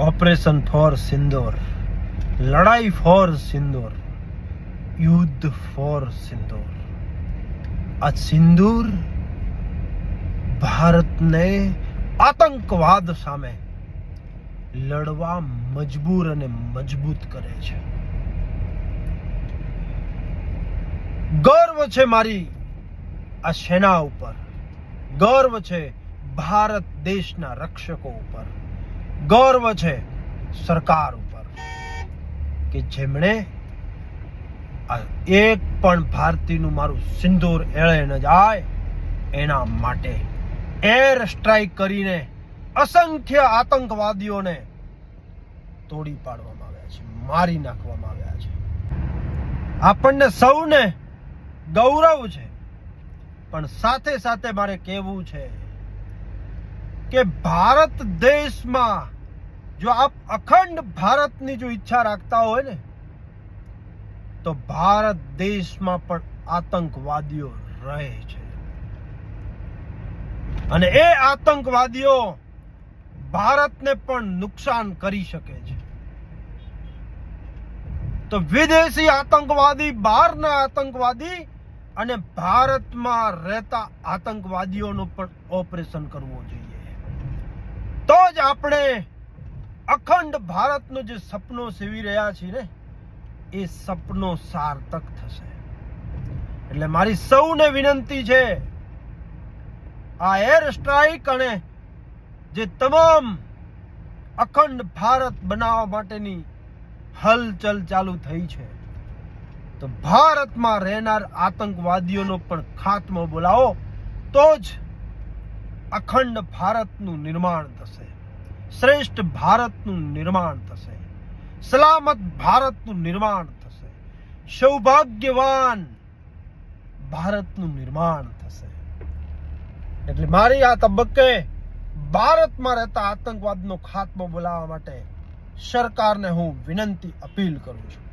Operation for सिंदूर, लड़ाई for सिंदूर, युद्ध for सिंदूर। आ सिंदूर भारतने आतंकवाद सामे लड़वा मजबूर अने मजबूत करे छे। गर्व छे मारी आ सेना उपर, गर्व छे भारत देशना रक्षको उपर, गर्व छे सरकार उपर के जेमणे एक पण भारतीयनुं मारुं सिंदूर एळे न जाय एना माटे एर स्ट्राइक करीने असंख्य आतंकवादीओने तोड़ी पाडवामां આવ્યા છે, मारी नाखवामां આવ્યા છે। આપણને સૌને ગૌરવ છે, પણ સાથે સાથે મારે કહેવું છે કે ભારત દેશમાં જો આપ અખંડ ભારતની જો ઈચ્છા રાખતા હોય ને તો ભારત દેશમાં પણ આતંકવાદીઓ રહે છે અને એ આતંકવાદીઓ ભારતને પણ નુકસાન કરી શકે છે। તો વિદેશી આતંકવાદી, બહારના આતંકવાદી અને ભારતમાં રહેતા આતંકવાદીઓનું પણ ઓપરેશન કરવું જોઈએ, તો જ આપણે અખંડ ભારતનું જે સપનું સેવી રહ્યા છીએ ને એ સપનું સાર્થક થશે। એટલે મારી સૌને વિનંતી છે, આ એર સ્ટ્રાઇક અને જે તમામ અખંડ ભારત બનાવવા માટેની હલચલ ચાલુ થઈ છે તો ભારતમાં રહેનાર આતંકવાદીઓનો પણ ખાત્મો બોલાવો, તો જ અખંડ ભારતનું નિર્માણ થશે, શ્રેષ્ઠ ભારતનું નિર્માણ થશે, સલામત ભારતનું નિર્માણ થશે, સૌભાગ્યવાન ભારતનું નિર્માણ થશે। એટલે મારી આ તબક્કે ભારતમાં રહેતા આતંકવાદનો ખાત્મો બોલાવવા માટે સરકારને હું વિનંતી અપીલ કરું છું।